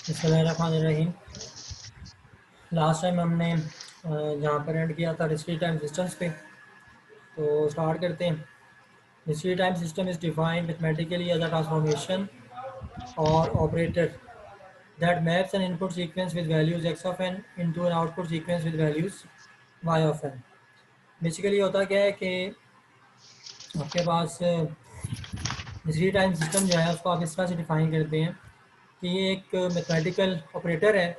बिस्मिल्लाहिर्रहमानिर्रहीम। Last time हमने जहाँ पर एंड किया था डिस्क्रीट टाइम सिस्टम्स पे, तो स्टार्ट करते हैं। Discrete time system is defined mathematically as a transformation और operator that maps an input sequence with values x of n into an output sequence with values y of n। Basically होता क्या है कि आपके पास discrete time system जो है उसको आप इस तरह से डिफाइन करते हैं कि ये एक मैथमेटिकल ऑपरेटर है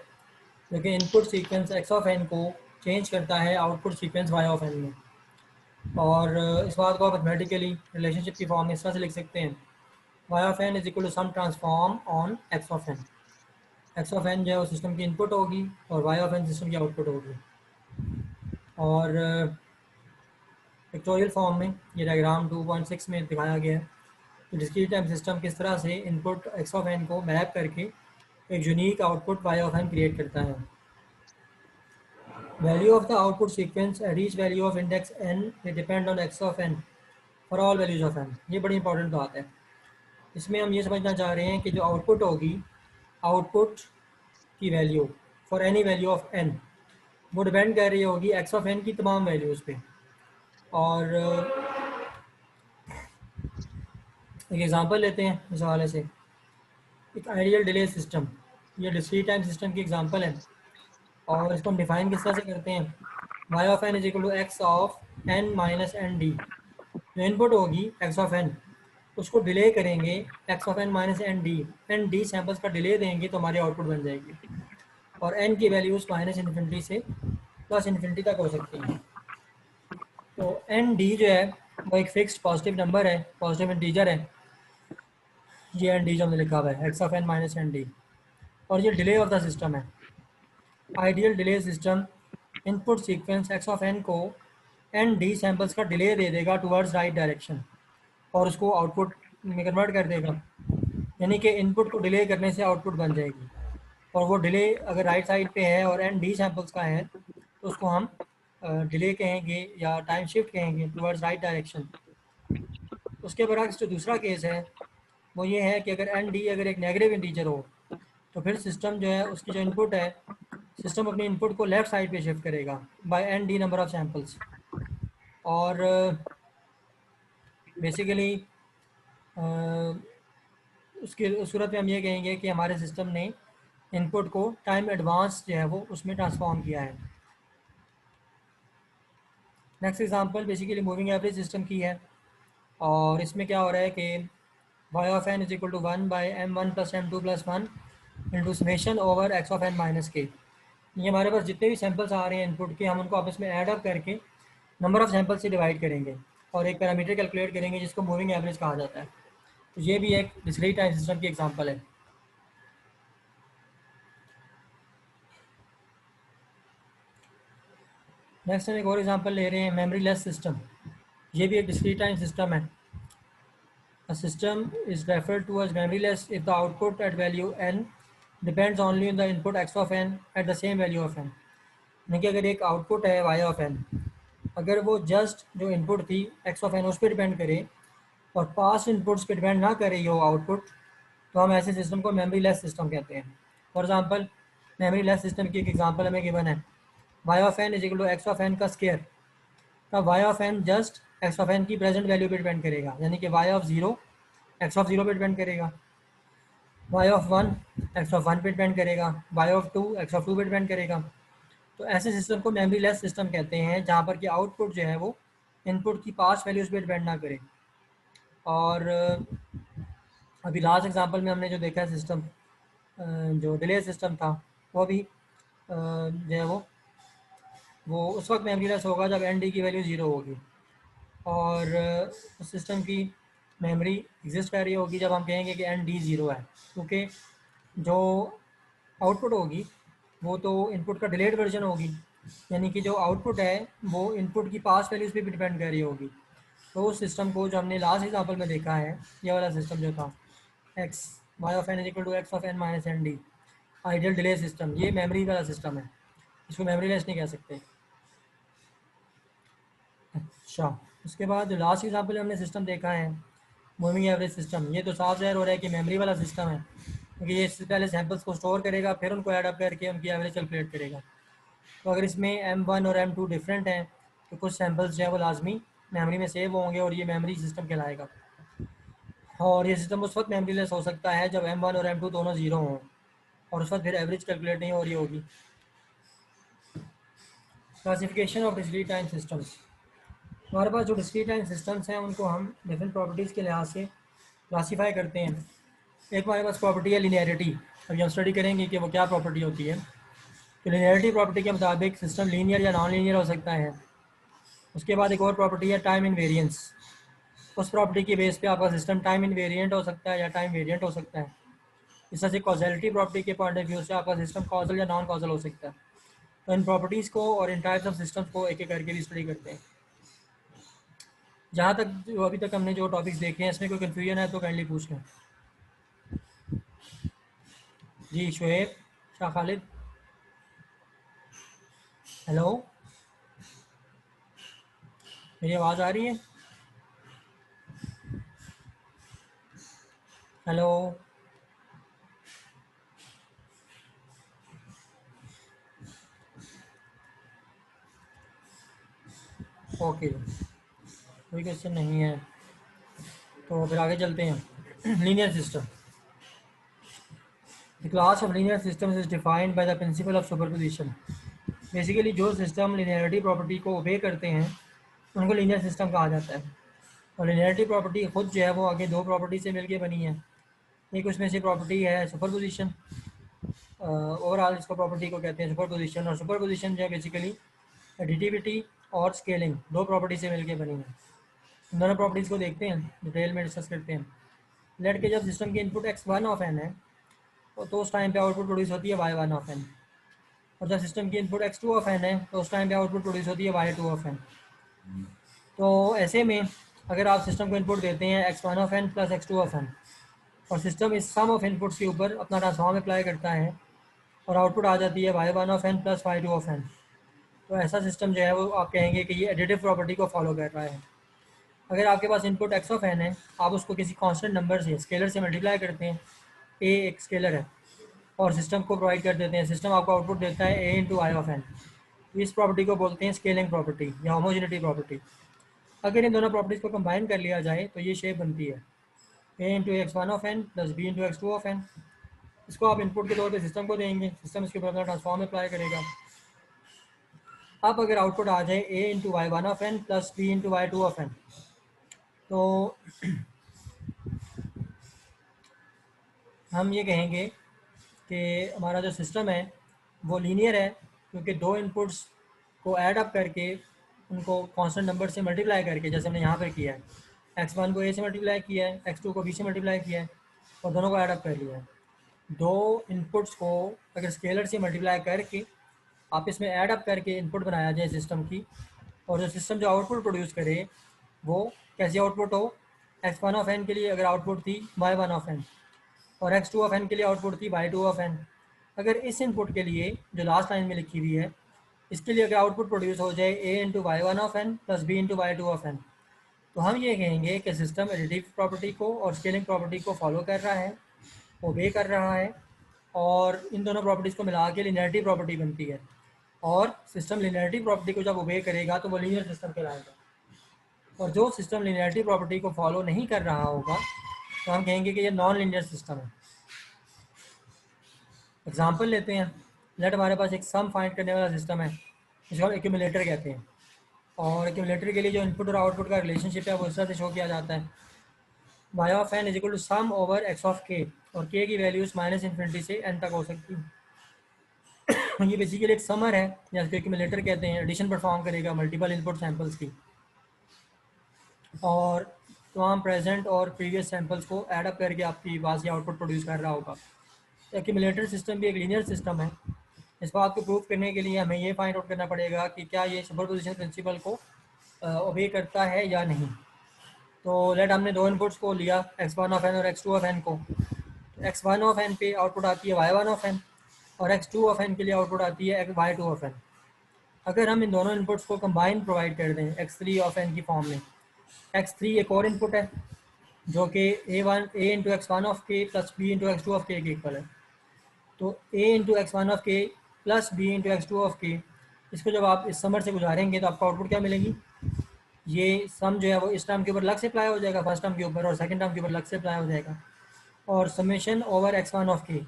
जो कि input sequence x of n को चेंज करता है output sequence y of n में। और इस बात को आप मैथमेटिकली रिलेशनशिप की फॉर्म में इस तरह से लिख सकते हैं, y of n is equal to some transform on x of n. X of n जो है वो सिस्टम की इनपुट होगी और वाई ऑफ एन सिस्टम की आउटपुट होगी। और पिक्टोरियल फॉर्म में ये डायग्राम 2.6 में दिखाया गया है कि डिस्क्रीट टाइम सिस्टम किस तरह से इनपुट एक्स ऑफ एन को मैप करके एक unique output y of n create करता है। Value of the output sequence at each value of index n they depend on x of n for all values of n। ये बड़ी important बात है। इसमें हम ये समझना चाह रहे हैं कि जो आउटपुट होगी, आउटपुट की value for any value of n वो डिपेंड कर रही होगी x ऑफ n की तमाम वैल्यूज़ पे। और एक एग्जांपल लेते हैं इस हवाले से। एक आइडियल डिले सिस्टम, ये डिस्क्रीट टाइम सिस्टम की एग्जांपल है। और इसको हम डिफाइन किस तरह से करते हैं, y of n is equal to x of n minus n d. जो इनपुट होगी एक्स ऑफ एन, उसको डिले करेंगे x of n minus n d samples का डिले देंगे तो हमारी आउटपुट बन जाएगी। और एन की वैल्यूज़ माइनस इन्फिनिटी से प्लस इन्फिनिटी तक हो सकती हैं। तो एन डी जो है वो एक फिक्स्ड पॉजिटिव नंबर है, पॉजिटिव इंटीजर है। ये एन डी जो हमने लिखा हुआ है x of n minus n d. और ये डिले ऑफ द सिस्टम है। Ideal delay system input sequence x of n को एन डी सैम्पल्स का डिले दे देगा टुवर्ड्स राइट डायरेक्शन और उसको आउटपुट में कन्वर्ट कर देगा। यानी कि इनपुट को डिले करने से आउटपुट बन जाएगी। और वो डिले अगर राइट साइड पे है और एन डी सैम्पल्स का है तो उसको हम डिले कहेंगे या टाइम शिफ्ट कहेंगे टुवर्ड्स राइट डायरेक्शन। उसके बरक्स जो दूसरा केस है वो ये है कि अगर एन डी अगर एक नेगेटिव इंटीजर हो तो फिर सिस्टम जो है उसकी जो इनपुट है, सिस्टम अपनी इनपुट को लेफ़्ट साइड पे शिफ्ट करेगा by n d number of samples. और बेसिकली उसकी उस सूरत में हम ये कहेंगे कि हमारे सिस्टम ने इनपुट को टाइम एडवांस जो है वो उसमें ट्रांसफॉर्म किया है। Next example basically moving average system की है। और इसमें क्या हो रहा है कि y of n is equal to one by m one plus m two plus one into summation over x of n minus k. ये हमारे पास जितने भी सैम्पल्स आ रहे हैं इनपुट के, हम उनको आपस में ऐड अप करके नंबर ऑफ़ सैम्पल्स से डिवाइड करेंगे और एक पैरामीटर कैलकुलेट करेंगे जिसको मूविंग एवरेज कहा जाता है। तो ये भी एक डिस्क्रीट टाइम सिस्टम की एग्जांपल है। नेक्स्ट हम एक और एग्जांपल ले रहे हैं, मेमोरी लेस सिस्टम। ये भी एक डिस्क्रीट टाइम सिस्टम है। A system is referred to as memoryless if the output at value n depends only on the input x of n at the same value of n। यानी कि अगर एक output है y of n, अगर वो just जो input थी x of n उस पर डिपेंड करे और पास्ट इनपुट्स पे डिपेंड ना करे ये आउटपुट, तो हम ऐसे सिस्टम को मेमोरी लेस सिस्टम कहते हैं। For example memoryless system की एक एग्जांपल हमें गिवन है, y of n is equal to x of n का स्केयर। तब y of n just x of n की प्रेजेंट वैल्यू पे डिपेंड करेगा, यानी कि y of zero x of zero पे डिपेंड करेगा, y of one x of one पे डिपेंड करेगा, y of two x of two पे डिपेंड करेगा। तो ऐसे सिस्टम को मेमोरी लेस सिस्टम कहते हैं जहाँ पर कि आउटपुट जो है वो इनपुट की पास्ट वैल्यूज़ पे डिपेंड ना करे। और अभी लास्ट एग्जांपल में हमने जो देखा है सिस्टम, जो डिले सिस्टम था, वो भी जो है वो उस वक्त मेमोरी लेस होगा जब एन डी की वैल्यू ज़ीरो होगी। और उस सिस्टम की मेमोरी एग्जिस्ट कर रही होगी जब हम कहेंगे कि एन डी ज़ीरो है, क्योंकि जो आउटपुट होगी वो तो इनपुट का डिलेड वर्जन होगी, यानी कि जो आउटपुट है वो इनपुट की पास्ट वैल्यूज़ पे भी डिपेंड कर रही होगी। तो उस सिस्टम को जो हमने लास्ट एग्जांपल में देखा है, ये वाला सिस्टम जो था x y of n is equal to x of n minus n d, ideal delay system, ये मेमोरी वाला सिस्टम है, इसको मेमोरी लेस नहीं कह सकते। अच्छा, उसके बाद जो लास्ट एग्जांपल हमने सिस्टम देखा है मूविंग एवरेज सिस्टम, ये तो साफ ज़ाहिर हो रहा है कि मेमोरी वाला सिस्टम है। क्योंकि ये पहले सैम्पल्स को स्टोर करेगा, फिर उनको ऐड अप करके उनकी एवरेज कैलकुलेट करेगा। तो अगर इसमें M1 और M2 डिफरेंट हैं तो कुछ सैम्पल्स जो है वो लाजमी मेमोरी में सेव होंगे और ये मेमोरी सिस्टम कहलाएगा। और ये सिस्टम उस वक्त मेमोरी लेस हो सकता है जब M1 और M2 दोनों ज़ीरो हों, और उस वक्त फिर एवरेज कैलकुलेट नहीं हो रही होगी। Classification of discrete time systems. हमारे पास जो डिस्क्रीट टाइम सिस्टम्स हैं उनको हम डिफरेंट प्रॉपर्टीज़ के लिहाज से क्लासीफाई करते हैं। एक हमारे पास प्रॉपर्टी है लीनियरिटी। अभी हम स्टडी करेंगे कि वो क्या प्रॉपर्टी होती है। तो लीनियरिटी प्रॉपर्टी के मुताबिक सिस्टम लीनियर या नॉन लीनियर हो सकता है। उसके बाद एक और प्रॉपर्टी है टाइम इनवेरिएंस। उस प्रॉपर्टी की बेस पे आपका सिस्टम टाइम इनवेरिएंट हो सकता है या टाइम वेरिएंट हो सकता है। इस तरह से कॉजलिटी प्रॉपर्टी के पॉइंट ऑफ व्यू से आपका सिस्टम कॉजल या नॉन कॉजल हो सकता है। तो इन प्रॉपर्टीज़ को और इन टाइप्स ऑफ सिस्टम्स को एक एक करके भी स्टडी करते हैं। जहाँ तक जो अभी तक हमने जो टॉपिक्स देखे हैं इसमें कोई कन्फ्यूजन है तो काइंडली पूछ लें। जी शुएब, शाह खालिद, हेलो, मेरी आवाज़ आ रही है? हेलो, ओके, कोई क्वेश्चन नहीं है तो फिर आगे चलते हैं। Linear system. The class of linear systems is defined by the principle of superposition. Basically जो सिस्टम लीनियरिटी प्रॉपर्टी को ओबे करते हैं उनको लीनियर सिस्टम कहा जाता है। और लीनियरिटी प्रॉपर्टी खुद जो है वो आगे दो प्रॉपर्टी से मिलके बनी है। एक उसमें से प्रॉपर्टी है सुपरपोजिशन। ओवरऑल इसको प्रॉपर्टी को कहते हैं सुपरपोजिशन। और सुपरपोजिशन जो है बेसिकली एडिटिविटी और स्केलिंग दो प्रॉपर्टी से मिलके बनी है। दोनों प्रॉपर्टीज़ को देखते हैं, डिटेल में डिस्कस करते हैं। लेट के जब सिस्टम की इनपुट x1 ऑफ n है तो उस टाइम पे आउटपुट प्रोड्यूस होती है y1 ऑफ n। और जब सिस्टम की इनपुट x2 ऑफ n है तो उस टाइम पे आउटपुट प्रोड्यूस होती है y2 ऑफ n। तो ऐसे में अगर आप सिस्टम को इनपुट देते हैं x1 of n plus x2 of n और सिस्टम इस सम ऑफ इनपुट्स के ऊपर अपना ट्रांसफॉर्म अप्लाई करता है और आउटपुट आ जाती है y1 of n plus y2 of n, तो ऐसा सिस्टम जो है वो आप कहेंगे कि ये एडिटिव प्रॉपर्टी को फॉलो कर रहा है। अगर आपके पास इनपुट x ऑफ n है, आप उसको किसी कांस्टेंट नंबर से स्केलर से मल्टीप्लाई करते हैं, a एक स्केलर है, और सिस्टम को प्रोवाइड कर देते हैं। सिस्टम आपको आउटपुट देता है a into I of n। इस प्रॉपर्टी को बोलते हैं स्केलिंग प्रॉपर्टी या होमोजेनिटी प्रॉपर्टी। अगर इन दोनों प्रॉपर्टीज़ को कंबाइन कर लिया जाए तो ये शेप बनती है a into x1 of n plus b into x2 of n। इसको आप इनपुट के तौर पे सिस्टम को देंगे, सिस्टम इसके ऊपर अपना ट्रांसफॉर्म अप्लाई करेगा। अब अगर आउटपुट आ जाए a into y1 of n plus b into y2 of n, तो हम ये कहेंगे कि हमारा जो सिस्टम है वो लीनियर है, क्योंकि दो इनपुट्स को ऐड अप करके उनको कांस्टेंट नंबर से मल्टीप्लाई करके, जैसे हमने यहाँ पर किया है, x1 को a से मल्टीप्लाई किया है, x2 को b से मल्टीप्लाई किया है और दोनों को ऐड अप कर लिया है। दो इनपुट्स को अगर स्केलर से मल्टीप्लाई करके आप इसमें ऐड अप करके इनपुट बनाया जाए सिस्टम की, और जो सिस्टम जो आउटपुट प्रोड्यूस करे वो कैसी आउटपुट हो, x1 ऑफ n के लिए अगर आउटपुट थी y1 ऑफ n और x2 ऑफ n के लिए आउटपुट थी y2 ऑफ n। अगर इस इनपुट के लिए जो लास्ट लाइन में लिखी हुई है इसके लिए अगर आउटपुट प्रोड्यूस हो जाए a into y1 of n plus b into y2 of n, तो हम ये कहेंगे कि सिस्टम एडिटिव प्रॉपर्टी को और स्केलिंग प्रॉपर्टी को फॉलो कर रहा है, ओबे कर रहा है, और इन दोनों प्रॉपर्टीज़ को मिला के लिनियरिटी प्रॉपर्टी बनती है। और सिस्टम लिनियरिटी प्रॉपर्टी को जब ओबे करेगा तो वो लीनियर सिस्टम कहलाएगा। और जो सिस्टम लिनियरिटी प्रॉपर्टी को फॉलो नहीं कर रहा होगा तो हम कहेंगे कि ये नॉन लीनियर सिस्टम है। एग्जांपल लेते हैं। लेट हमारे पास एक सम फाइंड करने वाला सिस्टम है जिसको हम एक्यूमुलेटर कहते हैं, और एक्यूमुलेटर के लिए जो इनपुट और आउटपुट का रिलेशनशिप है वो इस तरह से शो किया जाता है, y of n is equal to sum over x of k, और k की वैल्यूज माइनस इन्फिनिटी से n तक हो सकती है। ये बेसिकली एक समर है या इसको एक्यूमुलेटर कहते हैं, एडिशन परफॉर्म करेगा मल्टीपल इनपुट सैंपल्स की और तमाम प्रेजेंट और प्रीवियस सैंपल्स को ऐड अप करके आपकी पास ये आउटपुट प्रोड्यूस कर रहा होगा। एक्यूमुलेटर सिस्टम भी एक लीनियर सिस्टम है। इस बात को प्रूव करने के लिए हमें ये फाइंड आउट करना पड़ेगा कि क्या ये सुपरपोजिशन प्रिंसिपल को ओबे करता है या नहीं। तो लेट हमने दो इनपुट्स को लिया x1 ऑफ n और x2 ऑफ n को, तो x1 ऑफ n पे आउटपुट आती है y1 ऑफ n और x2 ऑफ n के लिए आउटपुट आती है y2 ऑफ n। अगर हम इन दोनों इनपुट्स को कंबाइन प्रोवाइड कर दें x3 ऑफ n की फॉर्म में, x3 एक और इनपुट है जो कि a into x one of k plus b into x two of k equal है। तो a into x one of k plus b into x two of k, इसको जब आप इस समर से गुजारेंगे तो आपको आउटपुट क्या मिलेगी, ये सम जो है वो इस टर्म के ऊपर अलग से अप्लाई हो जाएगा फर्स्ट टर्म के ऊपर, और सेकंड टर्म के ऊपर अलग से अप्लाई हो जाएगा, और summation over x one of के,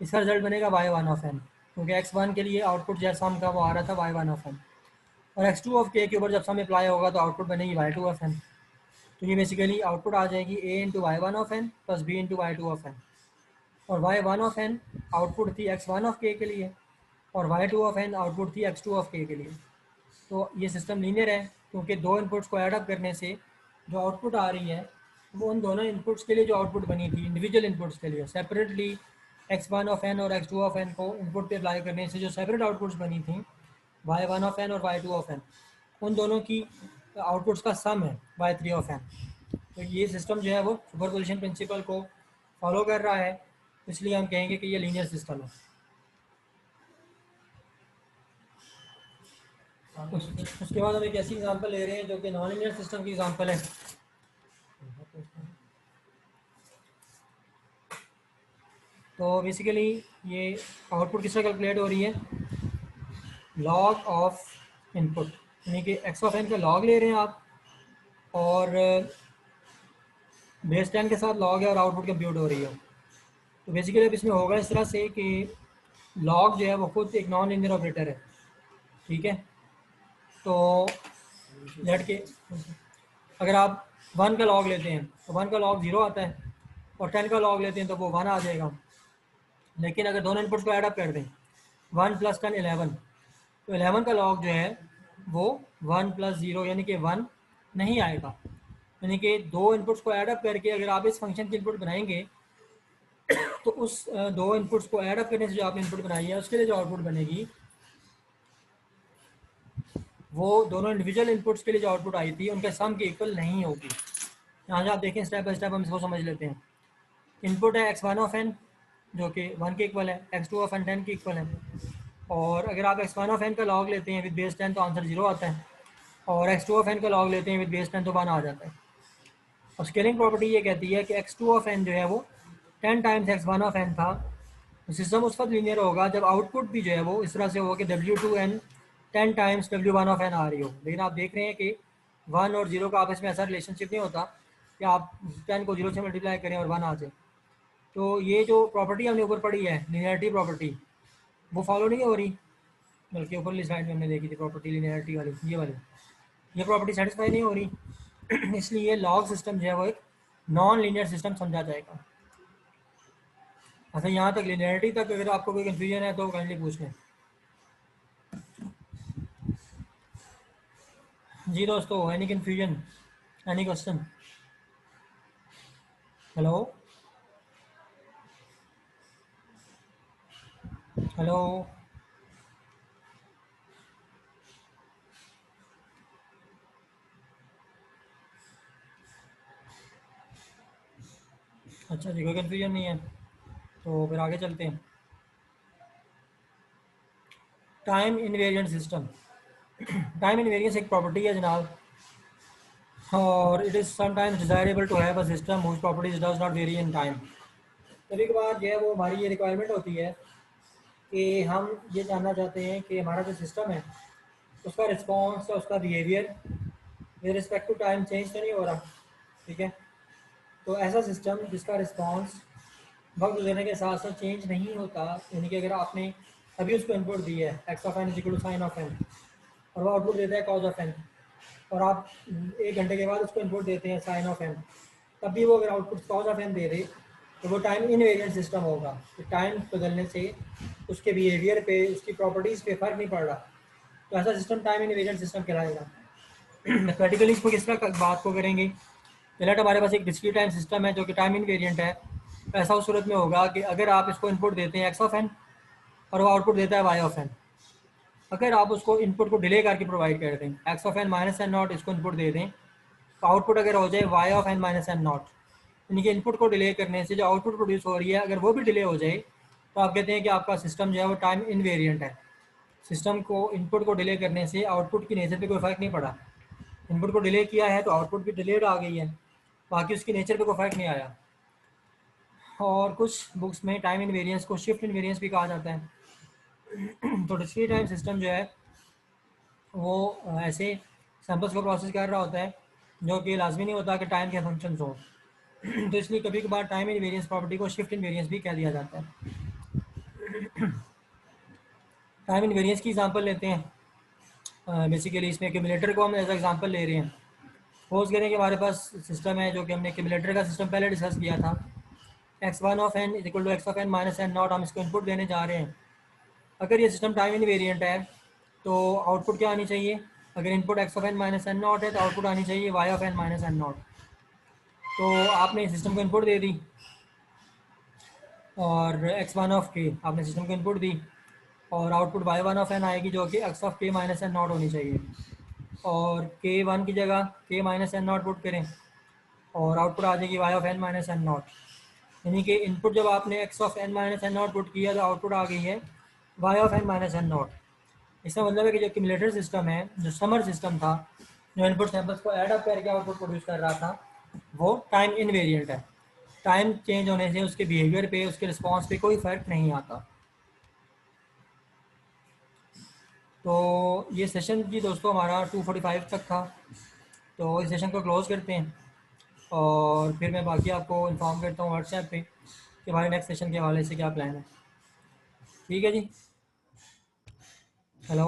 इसका रिजल्ट बनेगा वाई वन ऑफ एन, क्योंकि एक्स वन के लिए आउटपुट जैसा सम का वो आ रहा था वाई वन ऑफ एन, और एक्स टू ऑफ के ऊपर जब सम अप्लाई होगा तो आउटपुट बनेगी वाई टू ऑफ एन। तो ये बेसिकली आउटपुट आ जाएगी a into y one of n plus b into y two of n, और y one of n output थी एक्स वन ऑफ के लिए, और y two of n output थी एक्स टू ऑफ के लिए। तो ये सिस्टम लीनियर है, क्योंकि दो इनपुट्स को ऐड अप करने से जो आउटपुट आ रही है वो उन दोनों इनपुट्स के लिए जो आउटपुट बनी थी इंडिविजुअल इनपुट्स के लिए, separately x one of n और एक्स टू ऑफ एन को इनपुट पे अप्लाई करने से जो सेपरेट आउटपुट्स बनी थी वाई वन ऑफ एन और वाई टू ऑफ एन, उन दोनों की आउटपुट्स का सम है वाई थ्री ऑफ एन। तो ये सिस्टम जो है वो सुपरपोजिशन प्रिंसिपल को फॉलो कर रहा है, इसलिए हम कहेंगे कि ये लीनियर सिस्टम है। उसके बाद हम एक ऐसी एग्जांपल ले रहे हैं जो कि नॉन लीनियर सिस्टम की एग्जांपल है। तो बेसिकली ये आउटपुट किस तरह कैलकुलेट हो रही है, लॉग ऑफ इनपुट, यानी कि एक्स ऑफ एन का लॉग ले रहे हैं आप, और बेस 10 के साथ लॉग है और आउटपुट कंप्यूट हो रही है। तो बेसिकली अब इसमें होगा इस तरह से कि लॉग जो है वो खुद एक नॉन लीनियर ऑपरेटर है, ठीक है। तो लेट के अगर आप 1 का लॉग लेते हैं तो 1 का लॉग 0 आता है, और 10 का लॉग लेते हैं तो वो 1 आ जाएगा। लेकिन अगर दोनों इनपुट्स को ऐड अप कर दें 1 + 10 11, तो 11 का लॉग जो है वो 1 + 0 यानी कि 1 नहीं आएगा। यानी कि दो इनपुट्स को ऐड अप करके अगर आप इस फंक्शन की इनपुट बनाएंगे तो उस दो इनपुट्स को ऐड अप करने से जो आपने इनपुट बनाई है उसके लिए जो आउटपुट बनेगी वो दोनों इंडिविजुअल इनपुट्स के लिए जो आउटपुट आई थी उनके सम के इक्वल नहीं होगी। यहाँ से आप देखें स्टेप बाय स्टेप हम इसको समझ लेते हैं। इनपुट है एक्स वन ऑफ एन जो कि 1 के इक्वल है, एक्स टू ऑफ एन 10 के इक्वल है, और अगर आप एक्स वन ऑफ एन का लॉग लेते हैं विद बेस 10 तो आंसर 0 आता है, और एक्स टू ऑफ एन का लॉग लेते हैं विद बेस 10 तो 1 आ जाता है। और स्केलिंग प्रॉपर्टी ये कहती है कि एक्स टू ऑफ एन जो है वो 10 times x one of n था। तो सिस्टम उस वक्त लीनियर होगा जब आउटपुट भी जो है वो इस तरह से होगा कि W2n 10 times W1 of N आ रही हो। लेकिन आप देख रहे हैं कि 1 और 0 का आपस में ऐसा रिलेशनशिप नहीं होता कि आप 10 को 0 से मल्टीप्लाई करें और 1 आ जाए। तो ये जो प्रॉपर्टी हमने ऊपर पढ़ी है लीनियरिटी प्रॉपर्टी, वो फॉलो नहीं हो रही, बल्कि ऊपरली स्लाइड में हमने देखी थी प्रॉपर्टी लीनियरिटी वाली, ये वाली, ये प्रॉपर्टी सेटिस्फाई नहीं हो रही। इसलिए लॉग सिस्टम जो है वो एक नॉन लीनियर सिस्टम समझा जाएगा। अच्छा, यहाँ तक लीनियरिटी तक अगर आपको कोई कन्फ्यूजन है तो काइंडली पूछ लें। जी दोस्तों, any confusion, any question? Hello hello. अच्छा जी, कोई कन्फ्यूजन नहीं है तो फिर आगे चलते हैं। Time invariant system. Time invariance एक प्रॉपर्टी है जनाब, और it is sometimes desirable to have a system whose properties does not vary in time. कभी कभार जो है वो हमारी ये रिक्वायरमेंट होती है कि हम ये जानना चाहते हैं कि हमारा जो सिस्टम है उसका रिस्पॉन्स या उसका behaviour with respect to time change तो नहीं हो रहा, ठीक है। तो ऐसा सिस्टम जिसका रिस्पॉन्स वक्त गुजरने के साथ साथ चेंज नहीं होता, यानी कि अगर आपने अभी उसको इनपुट दी है x of n is equal to sine of n, और वो आउटपुट देता है कॉज ऑफ एन, और आप 1 घंटे के बाद उसको इनपुट देते हैं साइन ऑफ एन, तब भी वो अगर आउटपुट कॉज ऑफ एन दे दे तो वो टाइम इनवेरिएंट सिस्टम होगा। तो टाइम बदलने से उसके बिहेवियर पे, उसकी प्रॉपर्टीज़ पे फ़र्क नहीं पड़ रहा, तो ऐसा सिस्टम टाइम इनवेरिएंट सिस्टम कहलाएगा। मैथमेटिकली इसको किस तरह बात को करेंगे, पहले हमारे पास एक डिस्क्रीट टाइम सिस्टम है जो कि टाइम इनवेरिएंट है। तो ऐसा उस सूरत में होगा कि अगर आप इसको इनपुट देते हैं एक्स ऑफ एन और वो आउटपुट देता है वाई ऑफ एन, अगर आप उसको इनपुट को डिले करके प्रोवाइड कर दें, x of n minus n naught इसको इनपुट दे दें, तो आउटपुट अगर हो जाए y of n minus n naught, यानी कि इनपुट को डिले करने से जो आउटपुट प्रोड्यूस हो रही है अगर वो भी डिले हो जाए तो आप कहते हैं कि आपका सिस्टम जो है वो टाइम इनवेरिएंट है। सिस्टम को इनपुट को डिले करने से आउटपुट की नेचर पे कोई फ़र्क नहीं पड़ा, इनपुट को डिले किया है तो आउटपुट भी डिलेड आ गई है। बाकी उसकी नेचर पे कोई फ़र्क नहीं आया। और कुछ बुक्स में टाइम इनवेरियंस को शिफ्ट इनवेरियंस भी कहा जाता है। तो डिस्क्रीट टाइम सिस्टम जो है वो ऐसे सैम्पल्स को प्रोसेस कर रहा होता है जो कि लाजमी नहीं होता कि टाइम के फंक्शंस हो। तो इसलिए कभी कभार टाइम इनवेरियंस प्रॉपर्टी को शिफ्ट इनवेरियंस भी कह दिया जाता है। टाइम इनवेरियंस की एग्जांपल लेते हैं। बेसिकली इसमें एक्यूमुलेटर को हम एज एग्जांपल ले रहे हैं। सपोज करें कि हमारे पास सिस्टम है जो कि हमने एक्यूमुलेटर का सिस्टम पहले डिस्कस किया था। x1 of n is equal to x of n minus n naught, हम इसको इनपुट देने जा रहे हैं। अगर ये सिस्टम टाइम इनवेरिएंट है तो आउटपुट क्या आनी चाहिए? अगर input x of n minus n naught है तो आउटपुट आनी चाहिए y of n minus n naught. तो आपने सिस्टम को इनपुट दे दी और x1 ऑफ k आपने सिस्टम को इनपुट दी और आउटपुट y1 ऑफ n आएगी जो कि x of k minus n naught होनी चाहिए। और k1 की जगह k minus n naught put करें और आउटपुट आ जाएगी y of n minus n naught. यानी कि इनपुट जब आपने x of n minus n naught put किया तो आउटपुट आ गई है y of n minus n naught. इसका मतलब है कि जो एक्यूमुलेटर सिस्टम है, जो समर सिस्टम था, जो इनपुट सैंपल्स को ऐड अप करके आउटपुट प्रोड्यूस कर रहा था, वो टाइम इनवेरिएंट है। टाइम चेंज होने से उसके बिहेवियर पे, उसके रिस्पॉन्स पे कोई फ़र्क नहीं आता। तो ये सेशन जी दोस्तों हमारा 2:45 तक था। तो इस सेशन को क्लोज़ करते हैं और फिर मैं बाकी आपको इन्फॉर्म करता हूँ व्हाट्सएप पे कि हमारे नेक्स्ट सेशन के हवाले से क्या प्लान है। ठीक है जी। हेलो।